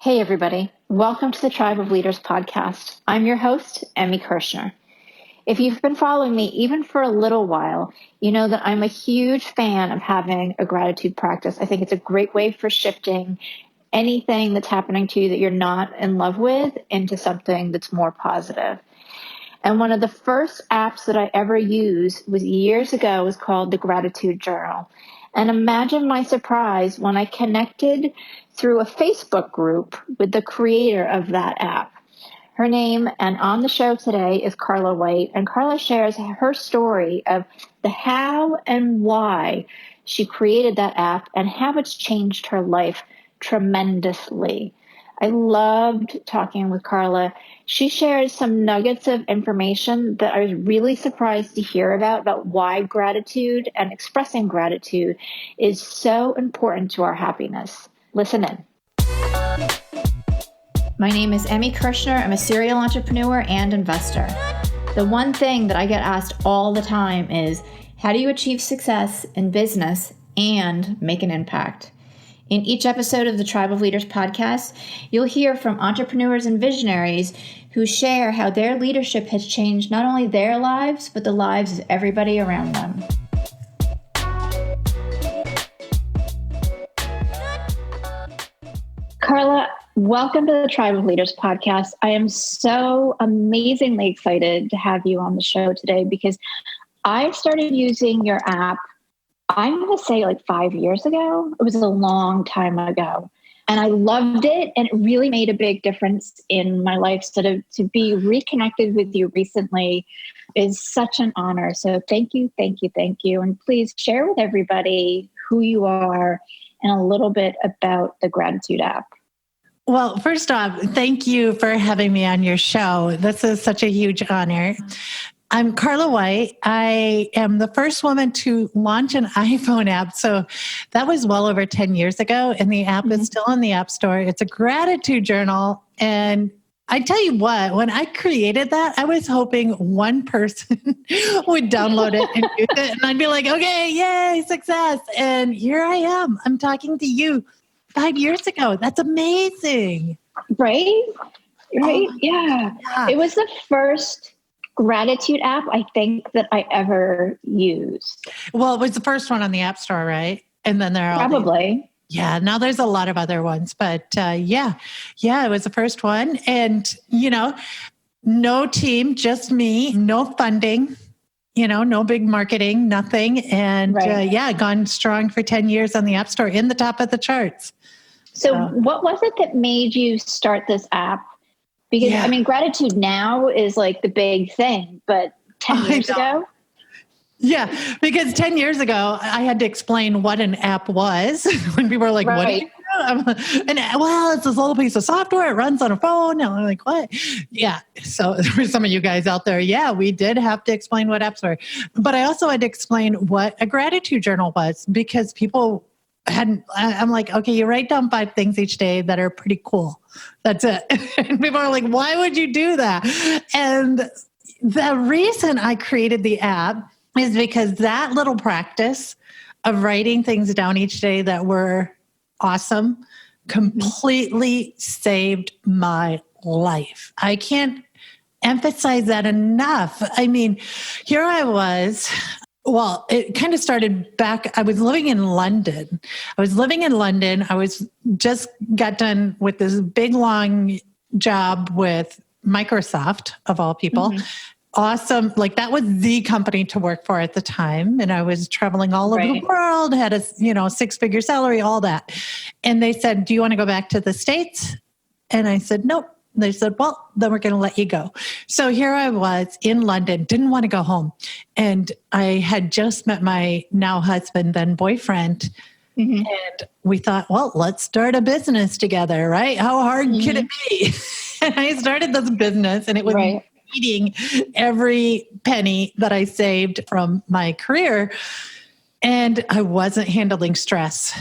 Hey, everybody. Welcome to the Tribe of Leaders podcast. I'm your host, Emi Kirshner. If you've been following me even for a little while, you know that I'm a huge fan of having a gratitude practice. I think it's a great way for shifting anything that's happening to you that you're not in love with into something that's more positive. And one of the first apps that I ever used was years ago, was called the Gratitude Journal. And imagine my surprise when I connected through a Facebook group with the creator of that app. Her name, and on the show today, is Carla White. And Carla shares her story of the how and why she created that app and how it's changed her life tremendously. I loved talking with Carla. She shares some nuggets of information that I was really surprised to hear about why gratitude and expressing gratitude is so important to our happiness. Listen in. My name is Emi Kirshner. I'm a serial entrepreneur and investor. The one thing that I get asked all the time is, how do you achieve success in business and make an impact? In each episode of the Tribe of Leaders podcast, you'll hear from entrepreneurs and visionaries who share how their leadership has changed not only their lives, but the lives of everybody around them. Carla, welcome to the Tribe of Leaders podcast. I am so amazingly excited to have you on the show today because I started using your app, I'm going to say like 5 years ago. It was a long time ago. And I loved it. And it really made a big difference in my life. So to be reconnected with you recently is such an honor. So thank you, thank you, thank you. And please share with everybody who you are and a little bit about the Gratitude app. Well, first off, thank you for having me on your show. This is such a huge honor. I'm Carla White. I am the first woman to launch an iPhone app. So that was well over 10 years ago, and the app is still in the App Store. It's a gratitude journal. And I tell you what, when I created that, I was hoping one person would download it and use it. And I'd be like, okay, yay, success. And here I am. I'm talking to you 5 years ago. That's amazing. Right? Right? Oh, yeah. It was the first gratitude app I think that I ever used. Well, it was the first one on the App Store, right? And then there are probably. Now there's a lot of other ones, but it was the first one. And, no team, just me, no funding, no big marketing, nothing. And gone strong for 10 years on the App Store, in the top of the charts. So what was it that made you start this app? Because, gratitude now is like the big thing, but 10 years ago? Yeah, because 10 years ago, I had to explain what an app was when people were like, what do you do? It's this little piece of software. It runs on a phone. And I'm like, what? Yeah. So for some of you guys out there, we did have to explain what apps were. But I also had to explain what a gratitude journal was, because people I'm like, okay, you write down 5 things each day that are pretty cool. That's it. And people are like, why would you do that? And the reason I created the app is because that little practice of writing things down each day that were awesome completely saved my life. I can't emphasize that enough. I mean, here I was. Well, it kind of started back. I was living in London. I was just got done with this big, long job with Microsoft, of all people. Awesome. Like, that was the company to work for at the time. And I was traveling all over the world, had a, 6-figure salary, all that. And they said, do you want to go back to the States? And I said, nope. They said, well, then we're going to let you go. So here I was in London, didn't want to go home. And I had just met my now husband, then boyfriend. And we thought, well, let's start a business together, right? How hard can it be? And I started this business, and it was eating every penny that I saved from my career. And I wasn't handling stress.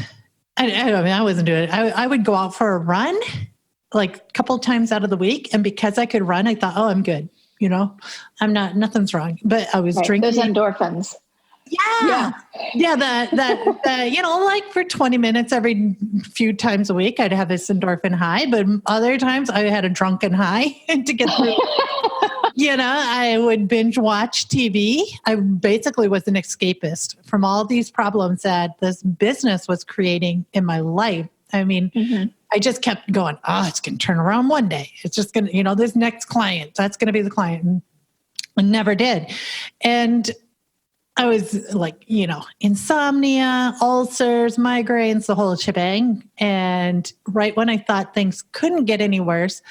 I wasn't doing it. I would go out for a run like a couple of times out of the week. And because I could run, I thought, I'm good. Nothing's wrong. But I was drinking. Those endorphins. Yeah. Yeah. Like for 20 minutes every few times a week, I'd have this endorphin high, but other times I had a drunken high to get through. I would binge watch TV. I basically was an escapist from all these problems that this business was creating in my life. I mean, I just kept going, it's going to turn around one day. It's just going to, this next client, that's going to be the client. And I never did. And I was like, insomnia, ulcers, migraines, the whole shebang. And right when I thought things couldn't get any worse,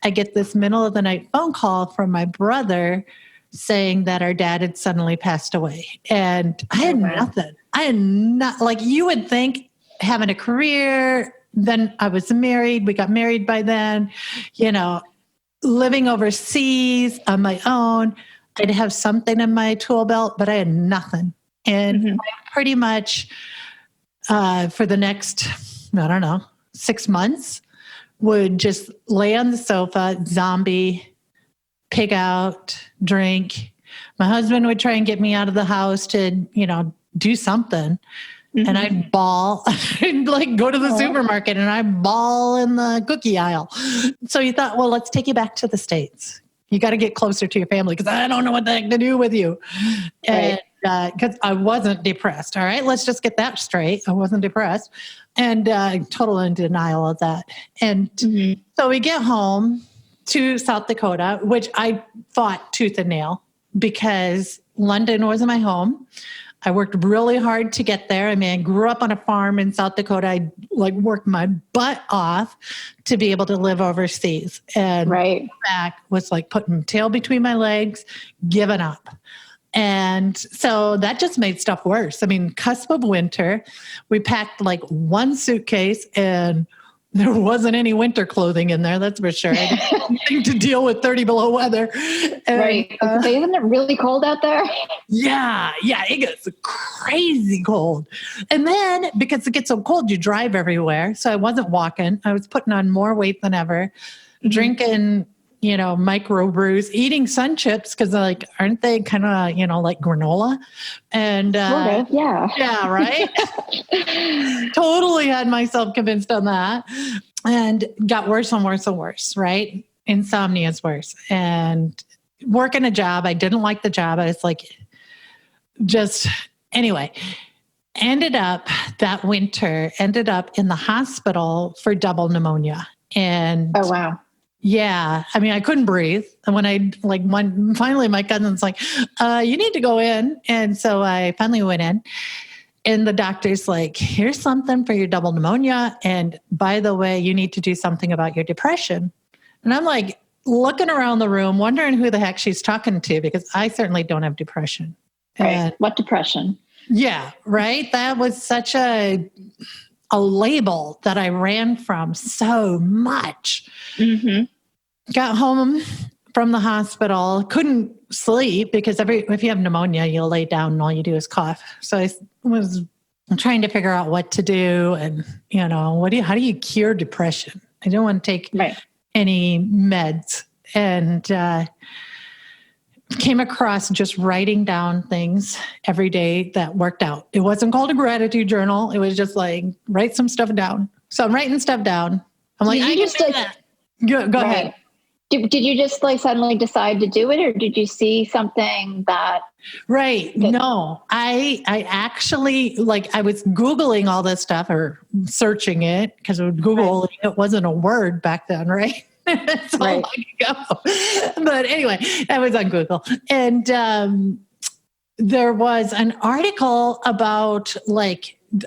I get this middle of the night phone call from my brother saying that our dad had suddenly passed away. And I had nothing. I had not, like you would think, having a career. Then I was married. We got married by then, living overseas on my own. I'd have something in my tool belt, but I had nothing. And I pretty much, for the next, 6 months, would just lay on the sofa, zombie, pig out, drink. My husband would try and get me out of the house to, do something. And I'd bawl. I'd go to the supermarket and I'd bawl in the cookie aisle. So he thought, well, let's take you back to the States. You got to get closer to your family because I don't know what the heck to do with you. Right. And because I wasn't depressed. All right, let's just get that straight. I wasn't depressed, and total in denial of that. And so we get home to South Dakota, which I fought tooth and nail because London wasn't my home. I worked really hard to get there. I mean, I grew up on a farm in South Dakota. I worked my butt off to be able to live overseas. And back was putting my tail between my legs, giving up. And so that just made stuff worse. I mean, cusp of winter, we packed one suitcase and there wasn't any winter clothing in there, that's for sure. I had nothing to deal with 30 below weather. And, isn't it really cold out there? Yeah, it gets crazy cold. And then, because it gets so cold, you drive everywhere. So I wasn't walking. I was putting on more weight than ever, drinking, micro brews, eating sun chips, because aren't they kind of, like granola? And sort of, yeah. Yeah, right? Totally had myself convinced on that. And got worse and worse and worse, right? Insomnia is worse. And working a job, I didn't like the job. I was anyway, that winter, ended up in the hospital for double pneumonia. And oh, wow. Yeah. I mean, I couldn't breathe. And when finally my cousin's you need to go in. And so I finally went in and the doctor's here's something for your double pneumonia. And by the way, you need to do something about your depression. And I'm looking around the room, wondering who the heck she's talking to, because I certainly don't have depression. Right. And, what depression? Yeah. Right. That was such a label that I ran from so much. Got home from the hospital, couldn't sleep because if you have pneumonia, you'll lay down and all you do is cough. So I was trying to figure out what to do. And, how do you cure depression? I didn't want to take any meds. And came across just writing down things every day that worked out. It wasn't called a gratitude journal. It was just write some stuff down. So I'm writing stuff down. I'm I can do that. Go ahead. Did you just suddenly decide to do it, or did you see something that? Right. No, I actually I was Googling all this stuff or searching it because Google, it wasn't a word back then. Right. So long ago. But anyway, I was on Google, and there was an article about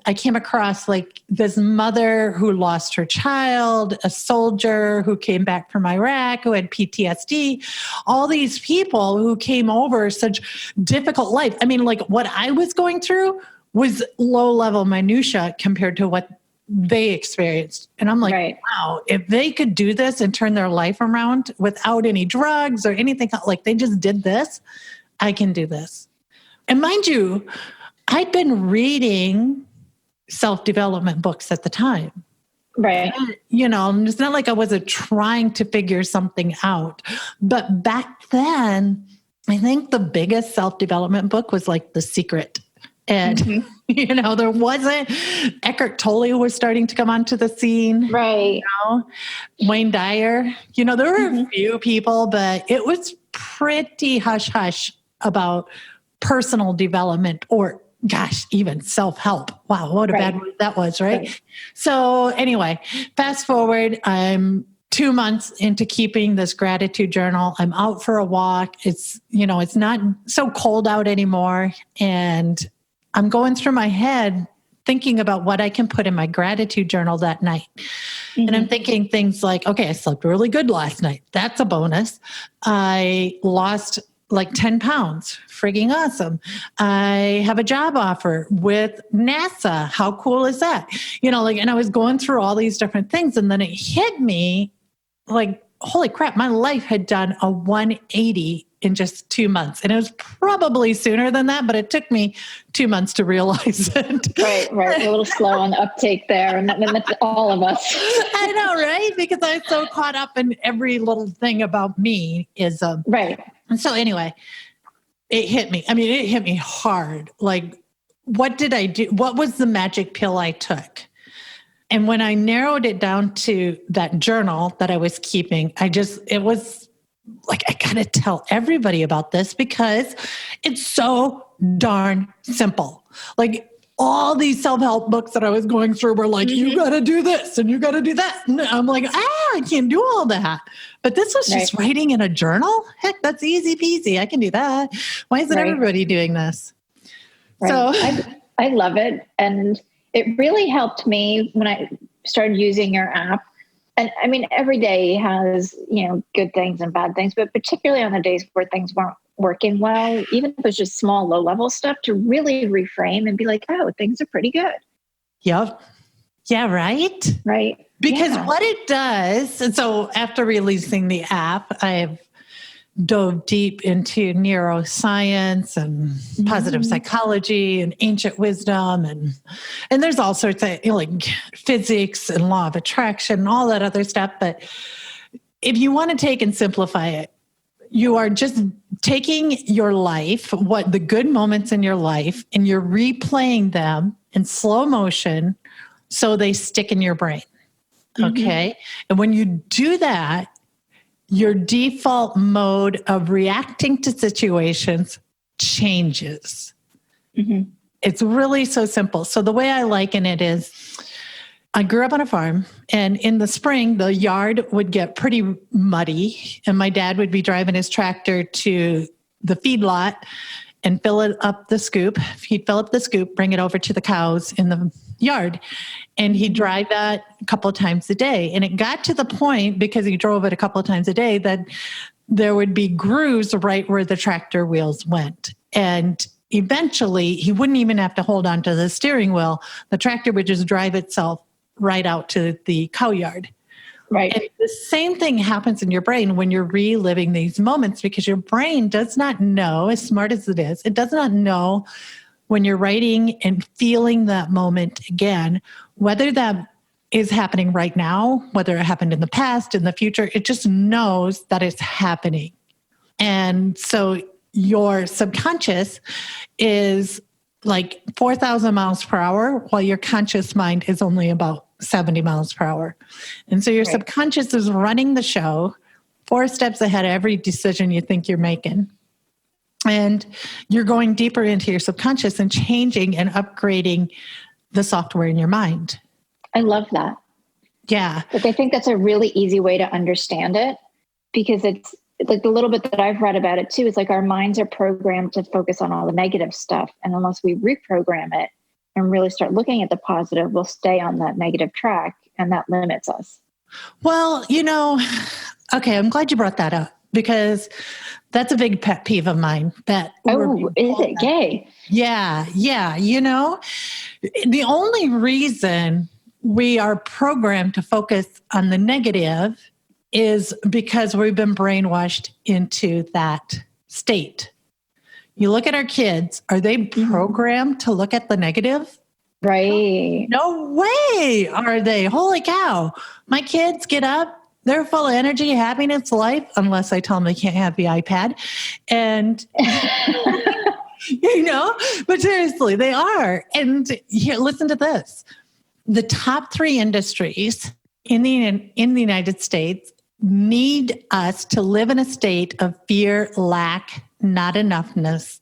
I came across this mother who lost her child, a soldier who came back from Iraq, who had PTSD, all these people who came over such difficult life. I mean, what I was going through was low level minutia compared to what they experienced. And I'm wow, if they could do this and turn their life around without any drugs or anything, they just did this, I can do this. And mind you, I'd been reading self-development books at the time. Right. It's not I wasn't trying to figure something out. But back then, I think the biggest self-development book was The Secret. And, there wasn't, Eckhart Tolle was starting to come onto the scene. Right. Wayne Dyer, there were a few people, but it was pretty hush hush about personal development or even self-help. Wow, what a bad word that was, right? So anyway, fast forward, I'm 2 months into keeping this gratitude journal. I'm out for a walk. It's not so cold out anymore. And I'm going through my head thinking about what I can put in my gratitude journal that night. And I'm thinking things like, okay, I slept really good last night. That's a bonus. I lost like 10 pounds. Frigging awesome. I have a job offer with NASA. How cool is that? And I was going through all these different things. And then it hit me like, holy crap, my life had done a 180 in just 2 months. And it was probably sooner than that, but it took me 2 months to realize it. Right. A little slow on the uptake there. And that's all of us. I know, right? Because I was so caught up in every little thing about me is, right. And so anyway, it hit me. I mean, it hit me hard. Like, what did I do? What was the magic pill I took? And when I narrowed it down to that journal that I was keeping, it was like, I got to tell everybody about this because it's so darn simple. Like all these self-help books that I was going through were like, you got to do this and you got to do that. And I'm like, I can't do all that. But this was just writing in a journal. Heck, that's easy peasy. I can do that. Why isn't everybody doing this? Right. So I love it. And it really helped me when I started using your app. And I mean, every day has, good things and bad things, but particularly on the days where things weren't working well, even if it's just small, low level stuff, to really reframe and be like, oh, things are pretty good. Yep. Yeah, right? Right. Because what it does, and so after releasing the app, I've dove deep into neuroscience and positive psychology and ancient wisdom. And there's all sorts of like physics and law of attraction and all that other stuff. But if you want to take and simplify it, you are just taking your life, what the good moments in your life, and you're replaying them in slow motion so they stick in your brain. Okay. And when you do that, your default mode of reacting to situations changes. It's really so simple. So the way I liken it is, I grew up on a farm, and in the spring, the yard would get pretty muddy, and my dad would be driving his tractor to the feedlot and fill it up the scoop. He'd fill up the scoop, bring it over to the cows in the yard. And he'd drive that a couple of times a day. And it got to the point, because he drove it a couple of times a day, that there would be grooves right where the tractor wheels went. And eventually, he wouldn't even have to hold on to the steering wheel. The tractor would just drive itself right out to the cow yard. Right. And the same thing happens in your brain when you're reliving these moments, because your brain does not know, as smart as it is, it does not know when you're writing and feeling that moment again, whether that is happening right now, whether it happened in the past, in the future, it just knows that it's happening. And so your subconscious is like 4,000 miles per hour, while your conscious mind is only about 70 miles per hour. And so your subconscious is running the show 4 steps ahead of every decision you think you're making. And you're going deeper into your subconscious and changing and upgrading the software in your mind. I love that. Yeah. But I think that's a really easy way to understand it, because it's like the little bit that I've read about it too. It's like our minds are programmed to focus on all the negative stuff. And unless we reprogram it and really start looking at the positive, we'll stay on that negative track, and that limits us. Well, okay, I'm glad you brought that up, because that's a big pet peeve of mine. Is it gay? Yeah. The only reason we are programmed to focus on the negative is because we've been brainwashed into that state. You look at our kids, are they programmed to look at the negative? Right. No way are they. Holy cow. My kids get up, they're full of energy, happiness, life, unless I tell them they can't have the iPad. And But seriously, they are. And here, listen to this. The top 3 industries in the United States need us to live in a state of fear, lack, not enoughness,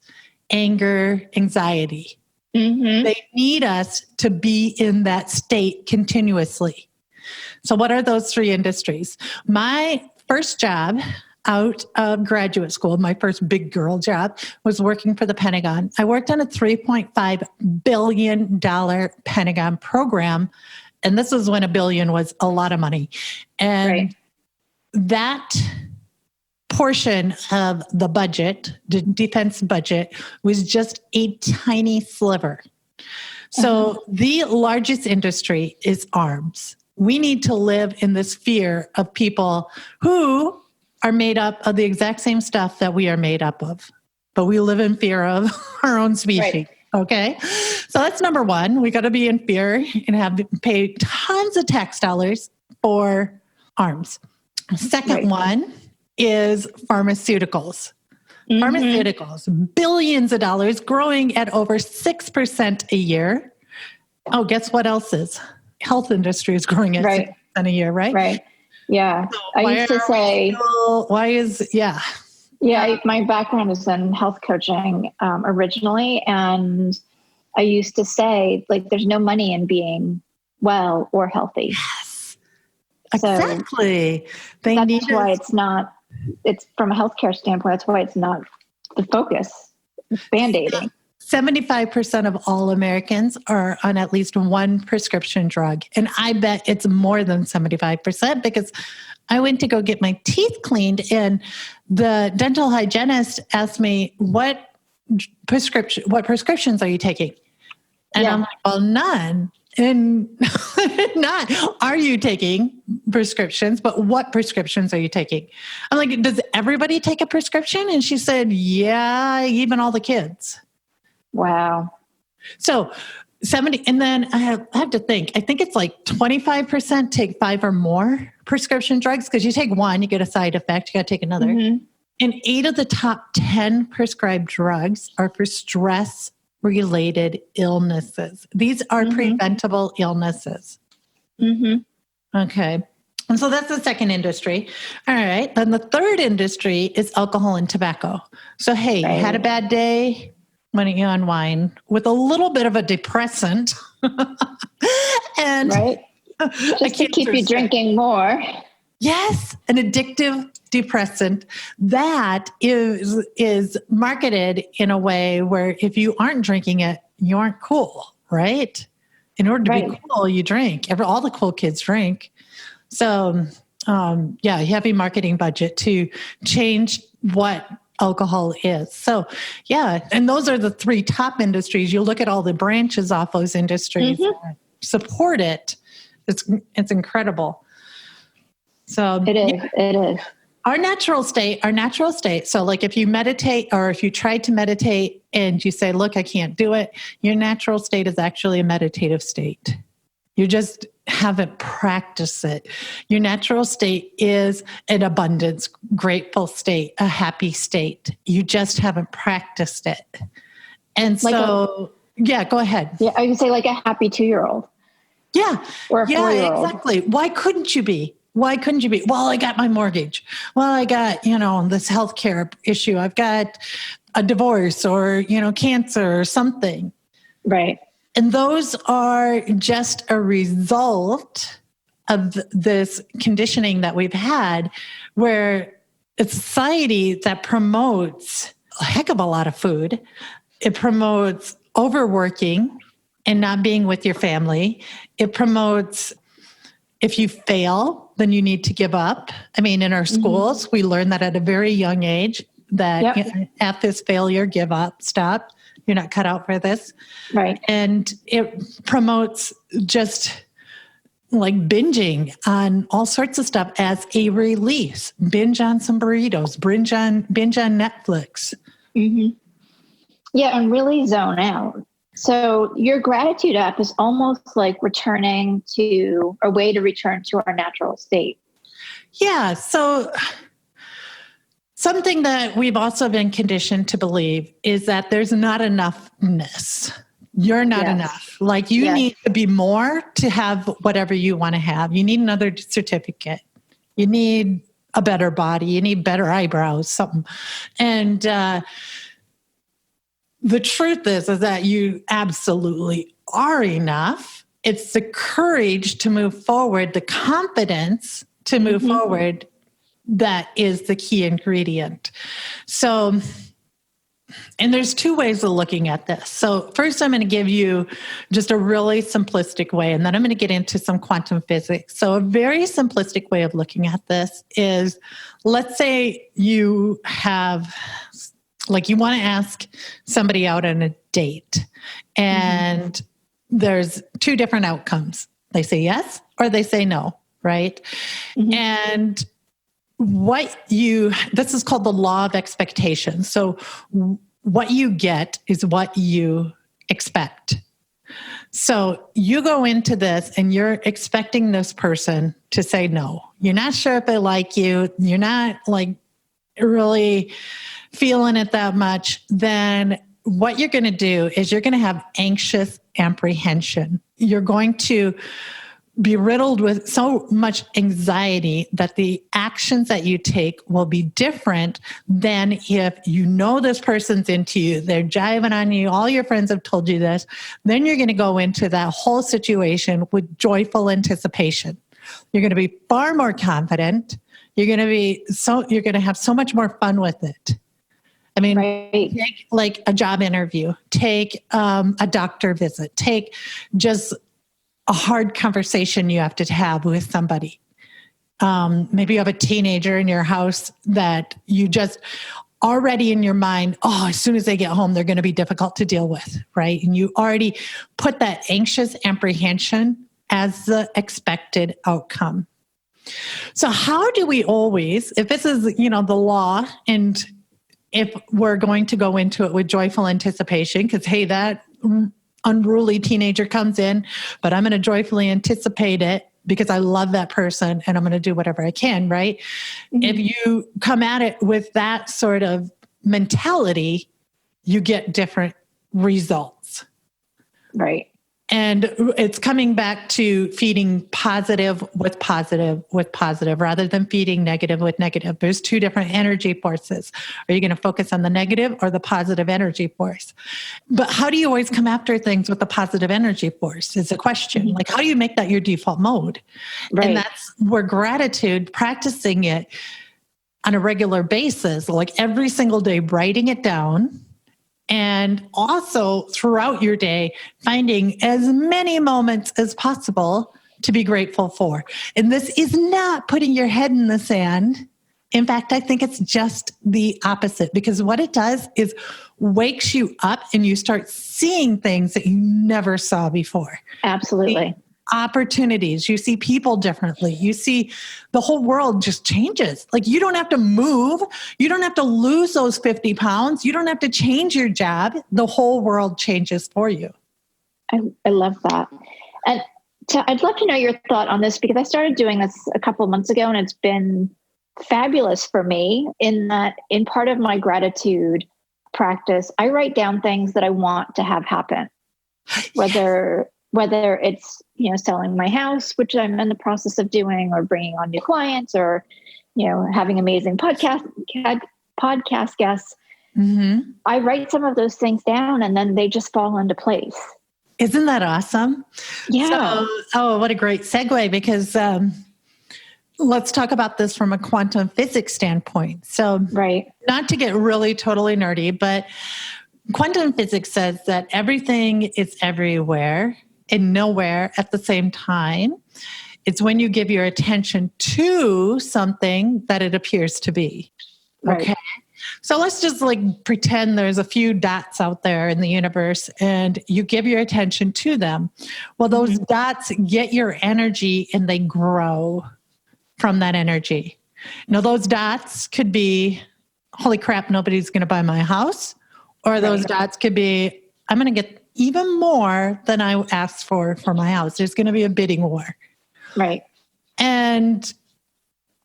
anger, anxiety. Mm-hmm. They need us to be in that state continuously. So what are those 3 industries? My first job out of graduate school, my first big girl job, was working for the Pentagon. I worked on a $3.5 billion Pentagon program. And this was when $1 billion was a lot of money. And that portion of the budget, the defense budget, was just a tiny sliver. So the largest industry is arms. We need to live in this fear of people who are made up of the exact same stuff that we are made up of, but we live in fear of our own species. Right. Okay. So that's number 1. We got to be in fear and pay tons of tax dollars for arms. Second one is pharmaceuticals. Mm-hmm. Pharmaceuticals, billions of dollars, growing at over 6% a year. Oh, guess what else is? Health industry is growing at 6% a year, right? Right. Yeah. So I used to say, my background is in health coaching originally. And I used to say, like, there's no money in being well or healthy. Yes. Exactly. That's why it's from a healthcare standpoint, that's why it's not the focus. It's Band-Aiding. 75% of all Americans are on at least one prescription drug. And I bet it's more than 75% because I went to go get my teeth cleaned and the dental hygienist asked me, what prescriptions are you taking? And I'm like, well, none. And not, are you taking prescriptions, but what prescriptions are you taking? I'm like, does everybody take a prescription? And she said, yeah, even all the kids. Wow. So 70, and then I have to think, I think it's like 25% take 5 or more prescription drugs. Cause you take one, you get a side effect, you got to take another. Mm-hmm. And 8 of the top 10 prescribed drugs are for stress related illnesses. These are preventable illnesses. Mm-hmm. Okay. And so that's the second industry. All right. Then the third industry is alcohol and tobacco. So, hey, you had a bad day. Why don't you unwind with a little bit of a depressant? And just to keep you drinking more. Yes, an addictive depressant that is marketed in a way where if you aren't drinking it, you aren't cool, right? In order to be cool, you drink. All the cool kids drink. So, heavy marketing budget to change what alcohol is. So, and those are the 3 top industries. You look at all the branches off those industries that support it. It's incredible. So it is. Our natural state. So like if you meditate or if you try to meditate and you say, look, I can't do it, your natural state is actually a meditative state. You just haven't practiced it. Your natural state is an abundance, grateful state, a happy state. You just haven't practiced it. And so, go ahead. Yeah, I would say like a happy 2-year-old. Yeah. Or a 4-year-old. Exactly. Why couldn't you be? Well, I got my mortgage. Well, I got, this healthcare issue. I've got a divorce or, cancer or something. Right. And those are just a result of this conditioning that we've had where it's a society that promotes a heck of a lot of food. It promotes overworking and not being with your family. It promotes if you fail, then you need to give up. I mean, in our schools, we learn that at a very young age that at this failure, give up, stop. You're not cut out for this. Right. And it promotes just like binging on all sorts of stuff as a release. Binge on some burritos, binge on Netflix. Mm-hmm. Yeah, and really zone out. So your gratitude app is almost like returning to a way to return to our natural state. Yeah. So something that we've also been conditioned to believe is that there's not enoughness. You're not enough. Like you need to be more to have whatever you want to have. You need another certificate. You need a better body. You need better eyebrows, something. And the truth is that you absolutely are enough. It's the courage to move forward, the confidence to move forward that is the key ingredient. So, and there's two ways of looking at this. So first, I'm going to give you just a really simplistic way, and then I'm going to get into some quantum physics. So a very simplistic way of looking at this is, let's say you have, like you want to ask somebody out on a date, and there's two different outcomes. They say yes or they say no, right? And this is called the law of expectation. So what you get is what you expect. So you go into this and you're expecting this person to say no. You're not sure if they like you. You're not like really feeling it that much. Then what you're going to do is you're going to have anxious apprehension. You're going to be riddled with so much anxiety that the actions that you take will be different than if you know this person's into you, they're jiving on you, all your friends have told you this, then you're going to go into that whole situation with joyful anticipation. You're going to be far more confident. You're going to have so much more fun with it. I mean, take like a job interview, take a doctor visit, take just a hard conversation you have to have with somebody. Maybe you have a teenager in your house that you just already in your mind, as soon as they get home, they're going to be difficult to deal with, right? And you already put that anxious apprehension as the expected outcome. So how do we always, if this is, the law, and if we're going to go into it with joyful anticipation, because, hey, that unruly teenager comes in, but I'm going to joyfully anticipate it because I love that person and I'm going to do whatever I can, right? If you come at it with that sort of mentality, you get different results. Right. And it's coming back to feeding positive with positive with positive rather than feeding negative with negative. There's two different energy forces. Are you going to focus on the negative or the positive energy force? But how do you always come after things with the positive energy force is a question. Like, how do you make that your default mode? Right. And that's where gratitude, practicing it on a regular basis, like every single day, writing it down. And also throughout your day, finding as many moments as possible to be grateful for. And this is not putting your head in the sand. In fact, I think it's just the opposite, because what it does is wakes you up and you start seeing things that you never saw before. Absolutely. Opportunities. You see people differently. You see the whole world just changes. Like, you don't have to move. You don't have to lose those 50 pounds. You don't have to change your job. The whole world changes for you. I love that. And I'd love to know your thought on this, because I started doing this a couple of months ago and it's been fabulous for me in that in part of my gratitude practice, I write down things that I want to have happen, whether it's, selling my house, which I'm in the process of doing, or bringing on new clients, or, having amazing podcast guests. I write some of those things down and then they just fall into place. Isn't that awesome? Yeah. So, what a great segue, because let's talk about this from a quantum physics standpoint. So, not to get really totally nerdy, but quantum physics says that everything is everywhere and nowhere at the same time. It's when you give your attention to something that it appears to be. Okay. So let's just pretend there's a few dots out there in the universe and you give your attention to them. Well, those dots get your energy and they grow from that energy. Now, those dots could be, holy crap, nobody's going to buy my house. Or those dots could be, I'm going to get even more than I asked for my house. There's going to be a bidding war. Right. And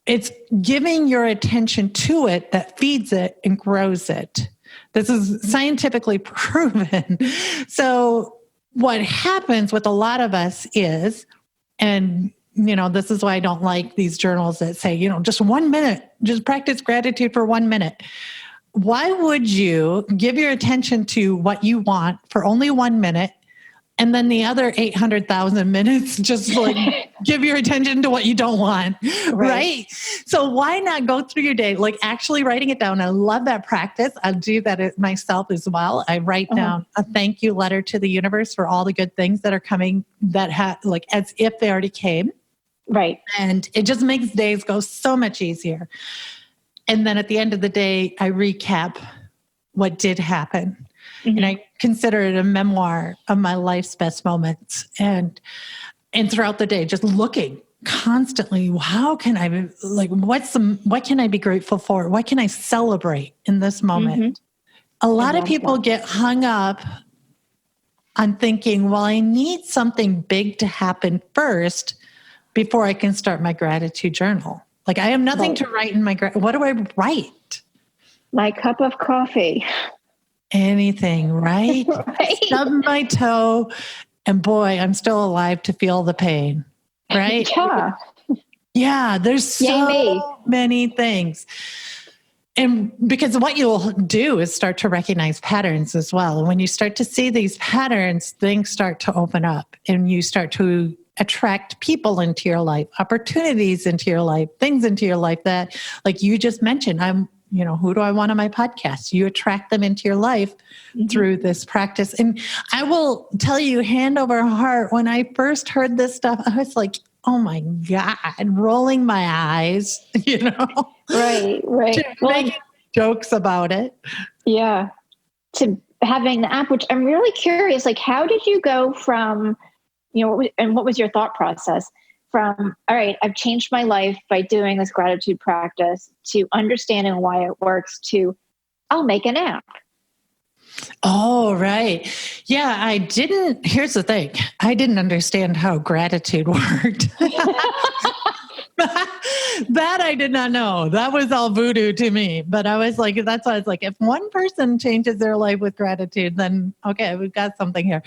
it's giving your attention to it that feeds it and grows it. This is scientifically proven. So what happens with a lot of us is, and this is why I don't like these journals that say, just 1 minute, just practice gratitude for 1 minute. Why would you give your attention to what you want for only 1 minute, and then the other 800,000 minutes, just like give your attention to what you don't want, right? So why not go through your day, like actually writing it down? I love that practice. I do that myself as well. I write down a thank you letter to the universe for all the good things that are coming, that like as if they already came. Right. And it just makes days go so much easier. And then at the end of the day, I recap what did happen. And I consider it a memoir of my life's best moments. And throughout the day, just looking constantly, how can I, like, what can I be grateful for? What can I celebrate in this moment? A lot of people get hung up on thinking, well, I need something big to happen first before I can start my gratitude journal. Like, I have nothing to write in my, what do I write? My cup of coffee. Anything, right? Stub my toe, and boy, I'm still alive to feel the pain, right? Yeah, there's so many things. And because what you'll do is start to recognize patterns as well. And when you start to see these patterns, things start to open up, and you start to attract people into your life, opportunities into your life, things into your life that, like you just mentioned, who do I want on my podcast? You attract them into your life through this practice. And I will tell you, hand over heart, when I first heard this stuff, I was like, oh my God, rolling my eyes, Right. Making jokes about it. Yeah. To having the app, which I'm really curious, like, how did you go from, and what was your thought process from, all right, I've changed my life by doing this gratitude practice, to understanding why it works, to I'll make an app? Oh, right. Yeah, here's the thing. I didn't understand how gratitude worked. That I did not know. That was all voodoo to me. But I was like, that's why I was like, if one person changes their life with gratitude, then okay, we've got something here.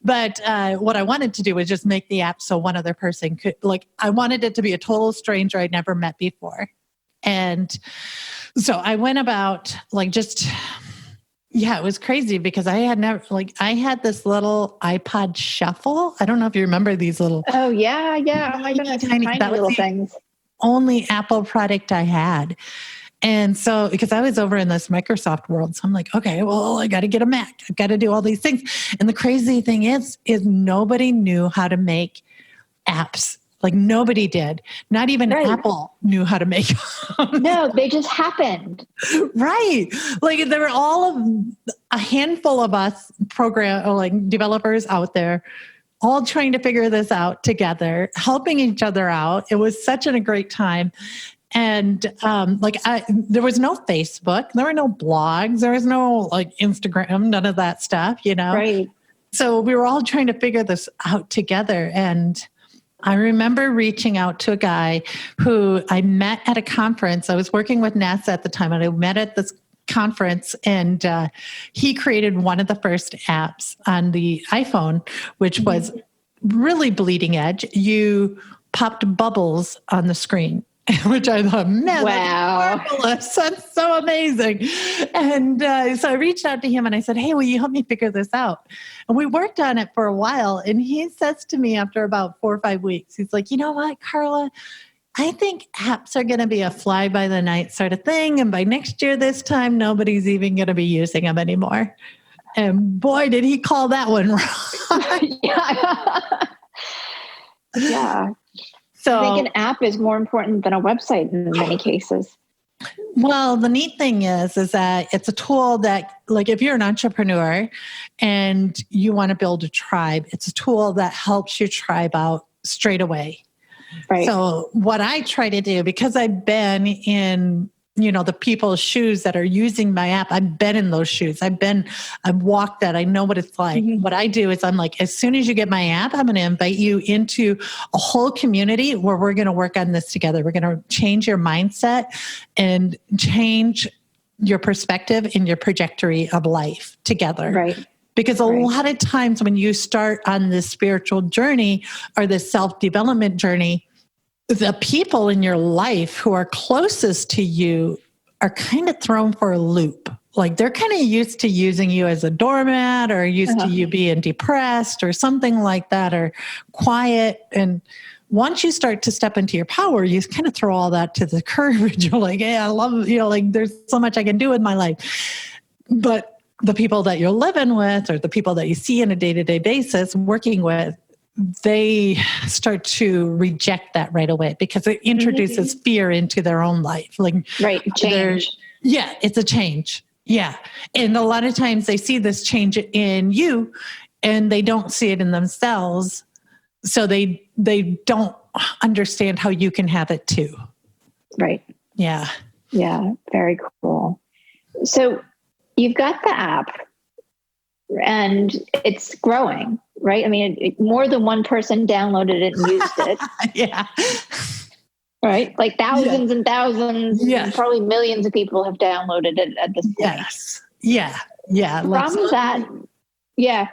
But what I wanted to do was just make the app so one other person could, I wanted it to be a total stranger I'd never met before. And so I went about it was crazy because I had never, I had this little iPod Shuffle. I don't know if you remember these little. Oh, yeah. Oh my goodness. Tiny little things. Only Apple product I had. And so, because I was over in this Microsoft world, so I'm like, okay, well, I got to get a Mac. I've got to do all these things. And the crazy thing is nobody knew how to make apps. Like, nobody did. Not even Apple knew how to make them. No, they just happened. Right. Like, there were a handful of us developers out there, all trying to figure this out together, helping each other out. It was such a great time. And there was no Facebook, there were no blogs, there was no Instagram, none of that stuff, Right. So we were all trying to figure this out together. And I remember reaching out to a guy who I met at a conference. I was working with NASA at the time, and I met at this conference, and he created one of the first apps on the iPhone, which was really bleeding edge. You popped bubbles on the screen, which I thought, man, wow, that's marvelous. That's so amazing. And so I reached out to him and I said, hey, will you help me figure this out? And we worked on it for a while. And he says to me after about 4 or 5 weeks, he's like, you know what, Carla, I think apps are going to be a fly by the night sort of thing. And by next year, this time, nobody's even going to be using them anymore. And boy, did he call that one wrong. Yeah. So I think an app is more important than a website in many cases. Well, the neat thing is that it's a tool that, if you're an entrepreneur and you want to build a tribe, it's a tool that helps your tribe out straight away. Right. So what I try to do, because I've been in the people's shoes that are using my app. I've been in those shoes. I've walked that. I know what it's like. Mm-hmm. What I do is I'm like, as soon as you get my app, I'm going to invite you into a whole community where we're going to work on this together. We're going to change your mindset and change your perspective and your trajectory of life together. Right. Because a lot of times when you start on this spiritual journey or this self-development journey, the people in your life who are closest to you are kind of thrown for a loop. Like they're kind of used to using you as a doormat or used to you being depressed or something like that or quiet. And once you start to step into your power, you kind of throw all that to the curb. You're like, hey, I love, like there's so much I can do with my life. But the people that you're living with or the people that you see on a day-to-day basis working with, they start to reject that right away because it introduces fear into their own life. Like, change. Yeah, it's a change. Yeah. And a lot of times they see this change in you and they don't see it in themselves. So they don't understand how you can have it too. Right. Yeah. Yeah. Very cool. So you've got the app and it's growing. Right? I mean, more than one person downloaded it and used it. Yeah. Right? Like thousands and thousands, probably millions of people have downloaded it at this point. Yes. Yeah. Yeah.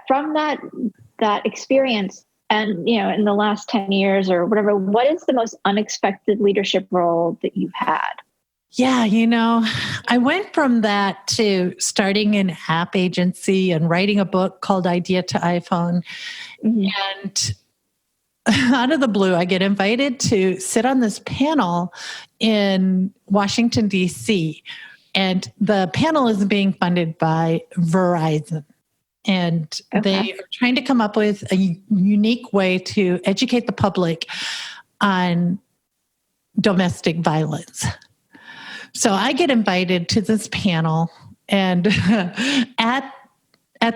From that experience and, in the last 10 years or whatever, what is the most unexpected leadership role that you've had? Yeah, I went from that to starting an app agency and writing a book called Idea to iPhone. Mm-hmm. And out of the blue, I get invited to sit on this panel in Washington, D.C. And the panel is being funded by Verizon. And they are trying to come up with a unique way to educate the public on domestic violence. So I get invited to this panel and at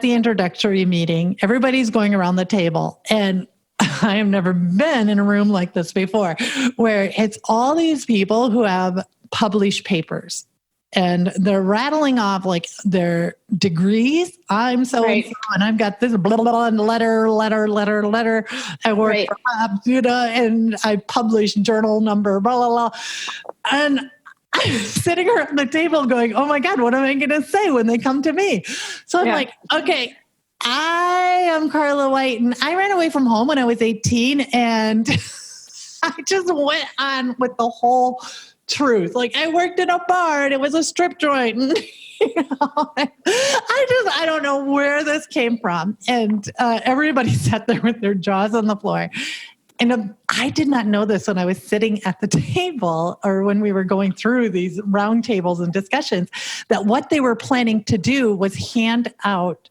the introductory meeting, everybody's going around the table and I have never been in a room like this before where it's all these people who have published papers and they're rattling off like their degrees. I'm so-and-so and I've got this blah, blah, blah, and letter. I work for Abduda and I publish journal number, blah, blah, blah. And I'm sitting around the table going, oh my God, what am I going to say when they come to me? So I'm like, okay, I am Carla White and I ran away from home when I was 18 and I just went on with the whole truth. Like I worked in a bar and it was a strip joint. And, I don't know where this came from. And everybody sat there with their jaws on the floor. And I did not know this when I was sitting at the table or when we were going through these round tables and discussions, that what they were planning to do was hand out,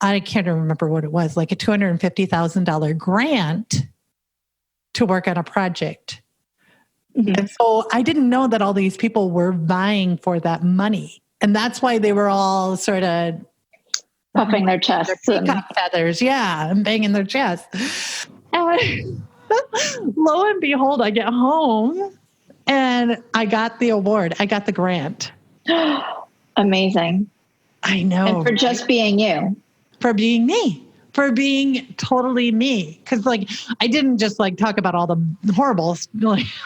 I can't remember what it was, like a $250,000 grant to work on a project. Mm-hmm. And so I didn't know that all these people were vying for that money. And that's why they were all sort of puffing their chests. Their peacock feathers, and banging their chests. And lo and behold, I get home and I got the award. I got the grant. Amazing. I know. And for just being you. For being me. For being totally me. Because I didn't just talk about all the horrible,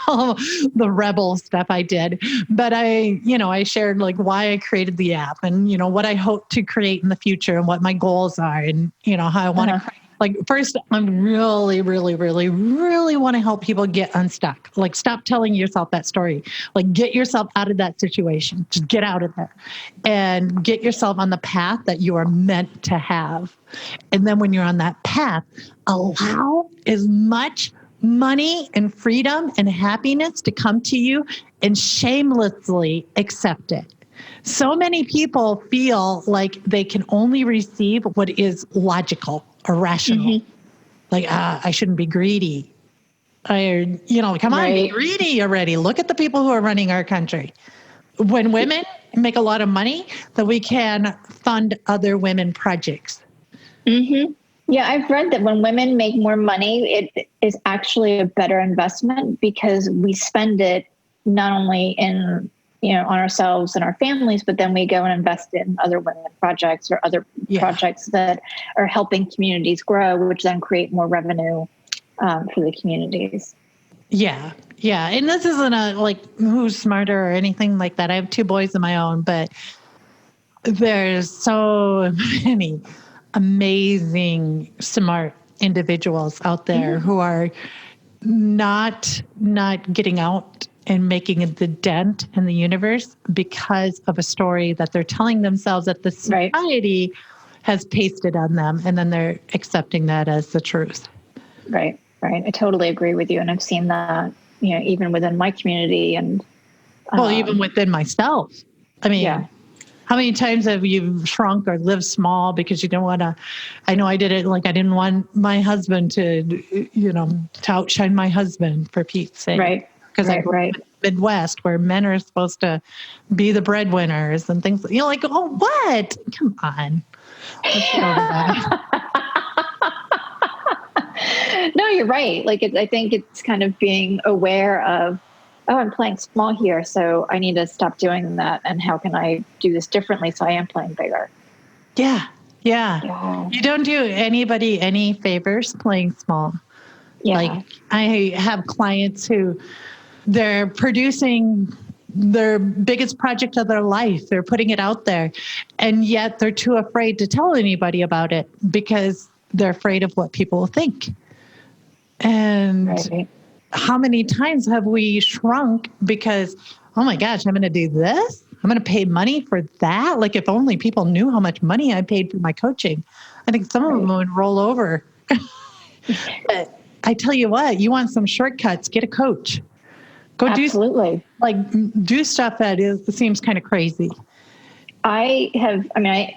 all the rebel stuff I did. But I shared why I created the app and, what I hope to create in the future and what my goals are and, how I want to create. First, I really, really, really, really want to help people get unstuck. Stop telling yourself that story. Get yourself out of that situation. Just get out of there and get yourself on the path that you are meant to have. And then when you're on that path, allow as much money and freedom and happiness to come to you and shamelessly accept it. So many people feel like they can only receive what is logical or rational. Mm-hmm. I shouldn't be greedy. Come on, be greedy already. Look at the people who are running our country. When women make a lot of money, then we can fund other women projects. Mm-hmm. Yeah, I've read that when women make more money, it is actually a better investment because we spend it not only in on ourselves and our families, but then we go and invest in other women projects or other projects that are helping communities grow, which then create more revenue for the communities. Yeah. Yeah. And this isn't a like who's smarter or anything like that. I have 2 boys of my own, but there's so many amazing, smart individuals out there who are not getting out and making the dent in the universe because of a story that they're telling themselves that the society has pasted on them, and then they're accepting that as the truth. Right. I totally agree with you. And I've seen that, even within my community and even within myself. I mean, how many times have you shrunk or lived small because you don't want to? I know I did it like I didn't want my husband to outshine my husband, for Pete's sake. Right. Because I grew up in the Midwest where men are supposed to be the breadwinners and things. Like, oh, what? Come on. Let's get over that. No, you're right. Like, I think it's kind of being aware of, oh, I'm playing small here, so I need to stop doing that. And how can I do this differently so I am playing bigger? Yeah. You don't do anybody any favors playing small. Yeah. Like, I have clients who they're producing their biggest project of their life. They're putting it out there, and yet they're too afraid to tell anybody about it because they're afraid of what people will think. And how many times have we shrunk because, oh my gosh, I'm going to do this? I'm going to pay money for that? Like, if only people knew how much money I paid for my coaching, I think some of them would roll over. But I tell you what, you want some shortcuts, get a coach. Go do stuff that seems kind of crazy. I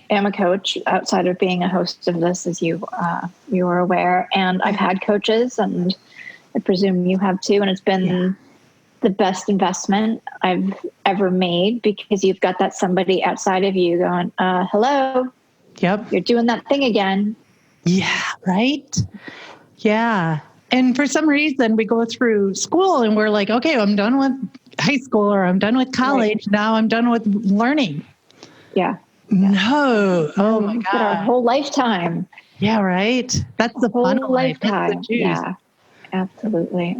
am a coach outside of being a host of this, as you are aware, and I've had coaches, and I presume you have too, and it's been the best investment I've ever made because you've got that somebody outside of you going, hello, you're doing that thing again. Yeah, right? Yeah. And for some reason, we go through school and we're like, okay, I'm done with high school or I'm done with college. Right. Now I'm done with learning. Yeah. No. Oh my God. Our whole lifetime. Yeah, right. That's the fun of life. Lifetime. That's the juice. Yeah, absolutely.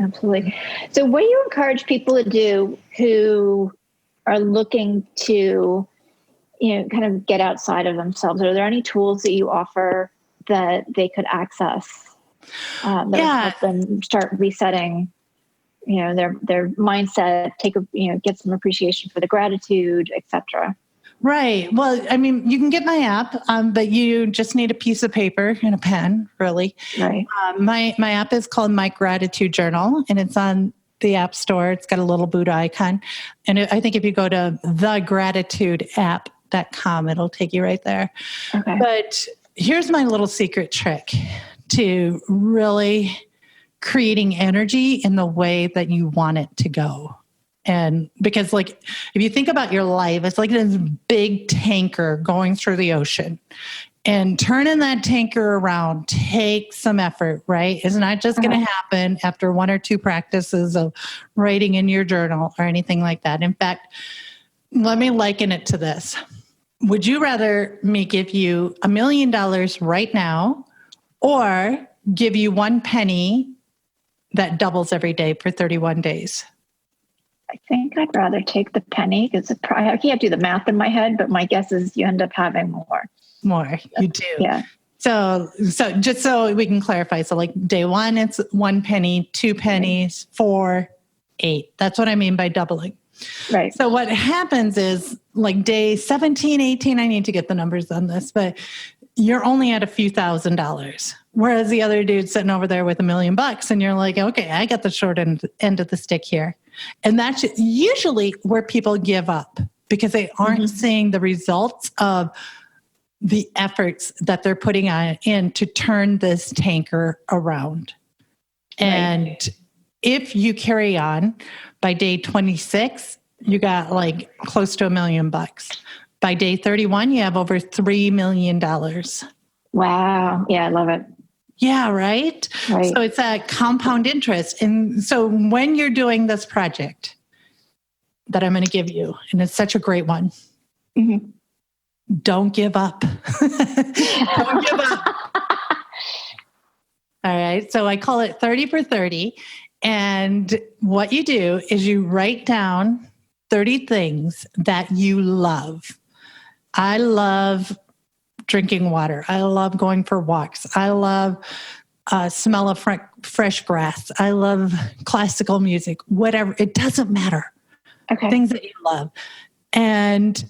So what do you encourage people to do who are looking to, kind of get outside of themselves? Are there any tools that you offer that they could access? That would help them start resetting, their mindset, get some appreciation for the gratitude, etc. Right. Well, I mean, you can get my app, but you just need a piece of paper and a pen, really. Right. My app is called My Gratitude Journal, and it's on the App Store. It's got a little Buddha icon. And I think if you go to thegratitudeapp.com, it'll take you right there. Okay. But here's my little secret trick to really creating energy in the way that you want it to go. And because if you think about your life, it's like this big tanker going through the ocean, and turning that tanker around takes some effort, right? It's not just going to happen after 1 or 2 practices of writing in your journal or anything like that. In fact, let me liken it to this. Would you rather me give you $1 million right now, or give you 1 penny that doubles every day for 31 days? I think I'd rather take the penny because I can't do the math in my head, but my guess is you end up having more. More, you do. Yeah. So just so we can clarify. So day 1, it's 1 penny, 2 pennies, 4, 8. That's what I mean by doubling. Right. So what happens is day 17, 18, I need to get the numbers on this, but you're only at a few $1,000s. Whereas the other dude's sitting over there with $1 million, and you're like, okay, I got the short end of the stick here. And that's usually where people give up because they aren't seeing the results of the efforts that they're putting in to turn this tanker around. Right. And if you carry on, by day 26, you got close to $1 million. By day 31, you have over $3 million. Wow. Yeah, I love it. Yeah, right? So it's that compound interest. And so when you're doing this project, that I'm going to give you, and it's such a great one. Mm-hmm. Don't give up. Don't give up. All right. So I call it 30 for 30. And what you do is you write down 30 things that you love. I love drinking water. I love going for walks. I love smell of fresh grass. I love classical music, whatever. It doesn't matter. Okay. Things that you love. And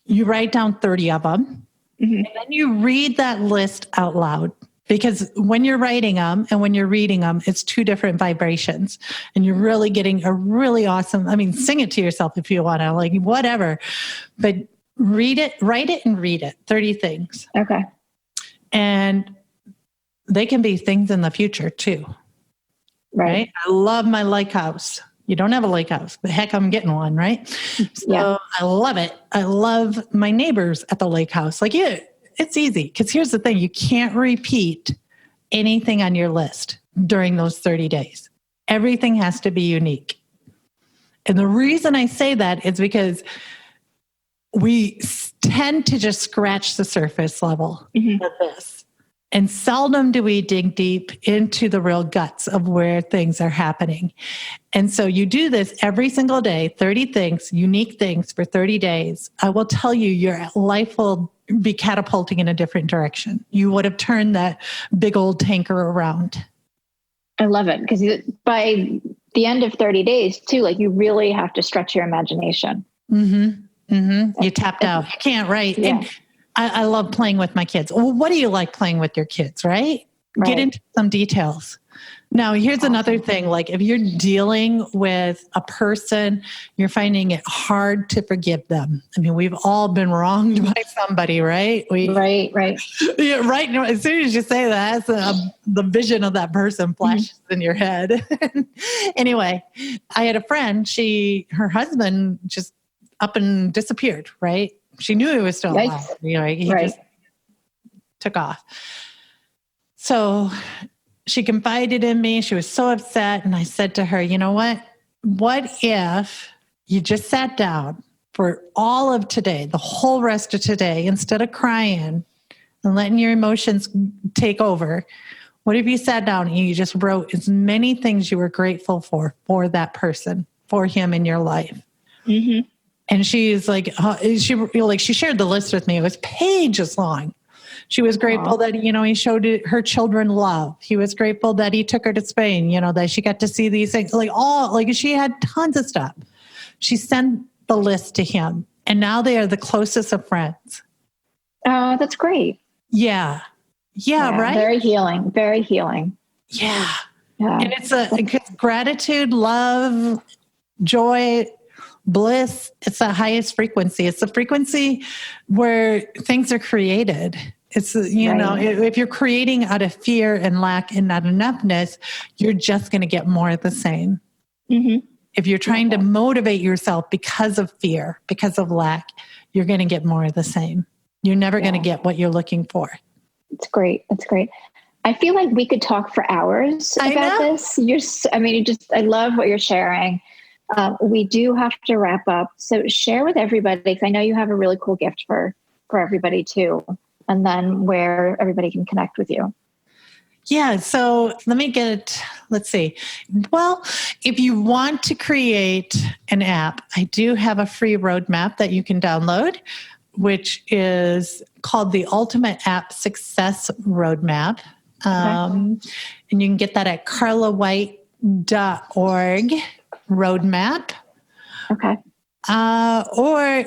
you write down 30 of them. Mm-hmm. And then you read that list out loud. Because when you're writing them and when you're reading them, it's two different vibrations. And you're really getting a really awesome, sing it to yourself if you want to, like whatever. But read it, write it and read it. 30 things. Okay. And they can be things in the future too. Right? I love my lake house. You don't have a lake house, but heck, I'm getting one, right? So I love it. I love my neighbors at the lake house. Like, yeah, it's easy. Because here's the thing. You can't repeat anything on your list during those 30 days. Everything has to be unique. And the reason I say that is because we tend to just scratch the surface level of this. And seldom do we dig deep into the real guts of where things are happening. And so you do this every single day, 30 things, unique things for 30 days. I will tell you, your life will be catapulting in a different direction. You would have turned that big old tanker around. I love it. Because by the end of 30 days too, like you really have to stretch your imagination. Mm-hmm. Mm-hmm. You tapped out. You can't write. Yeah. And I love playing with my kids. Well, what do you like playing with your kids, right? Get into some details. Now, here's another thing. Like if you're dealing with a person, you're finding it hard to forgive them. We've all been wronged by somebody, right? Right. Yeah, right. No, as soon as you say that, the vision of that person flashes in your head. Anyway, I had a friend, her husband just up and disappeared, right? She knew he was still alive. He just took off. So she confided in me. She was so upset. And I said to her, you know what? What if you just sat down for all of today, the whole rest of today, instead of crying and letting your emotions take over? What if you sat down and you just wrote as many things you were grateful for that person, for him in your life? Mm-hmm. And she's like, she shared the list with me. It was pages long. She was grateful that, he showed her children love. He was grateful that he took her to Spain, that she got to see these things, she had tons of stuff. She sent the list to him, and now they are the closest of friends. Oh, that's great. Yeah, right? Very healing. Very healing. Yeah. And it's gratitude, love, joy, bliss. It's the highest frequency. It's the frequency where things are created. It's, if you're creating out of fear and lack and not enoughness, you're just going to get more of the same. Mm-hmm. If you're trying to motivate yourself because of fear, because of lack, you're going to get more of the same. You're never going to get what you're looking for. It's great. That's great. I feel like we could talk for hours about this. I love what you're sharing. We do have to wrap up. So share with everybody, because I know you have a really cool gift for everybody too. And then where everybody can connect with you. Yeah. So let's see. Well, if you want to create an app, I do have a free roadmap that you can download, which is called the Ultimate App Success Roadmap. And you can get that at carlawhite.org roadmap. Okay. Or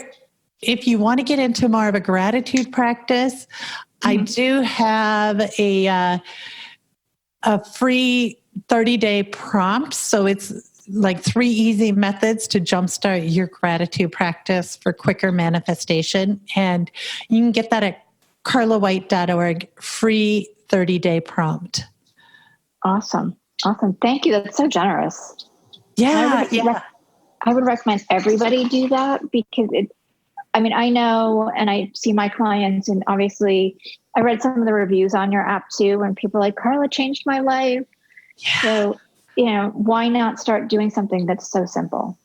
if you want to get into more of a gratitude practice, I do have a free 30-day prompt. So it's like 3 easy methods to jumpstart your gratitude practice for quicker manifestation. And you can get that at carlawhite.org, free 30-day prompt. Awesome. Thank you. That's so generous. Yeah. I would recommend everybody do that because I know, and I see my clients, and obviously I read some of the reviews on your app too, and people are like, Carla changed my life. Yeah. So, why not start doing something that's so simple?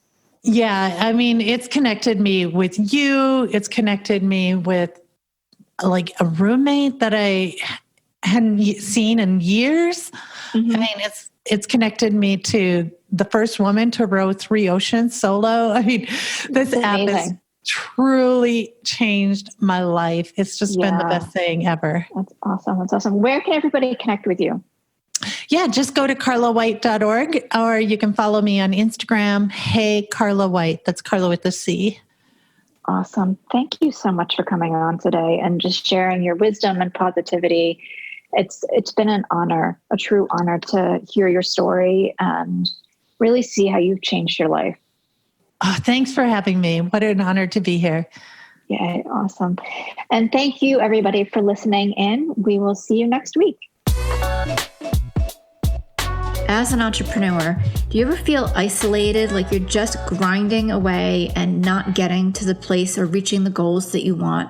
Yeah. I mean, it's connected me with you. It's connected me with like a roommate that I hadn't seen in years. Mm-hmm. I mean, it's connected me to the first woman to row 3 oceans solo. I mean, this app has truly changed my life. It's just been the best thing ever. That's awesome. That's awesome. Where can everybody connect with you? Yeah, just go to carlawhite.org, or you can follow me on Instagram. Hey, Carla White. That's Carla with the C. Awesome. Thank you so much for coming on today and just sharing your wisdom and positivity. It's been an honor, a true honor to hear your story and really see how you've changed your life. Oh, thanks for having me. What an honor to be here. Yeah, awesome. And thank you, everybody, for listening in. We will see you next week. As an entrepreneur, do you ever feel isolated, like you're just grinding away and not getting to the place or reaching the goals that you want?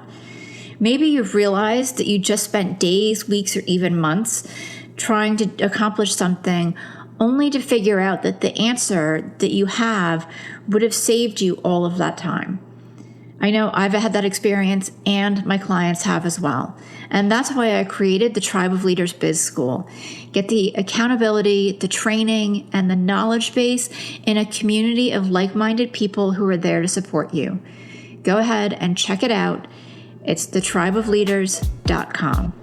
Maybe you've realized that you just spent days, weeks, or even months trying to accomplish something only to figure out that the answer that you have would have saved you all of that time. I know I've had that experience and my clients have as well. And that's why I created the Tribe of Leaders Biz School. Get the accountability, the training, and the knowledge base in a community of like-minded people who are there to support you. Go ahead and check it out. It's thetribeofleaders.com.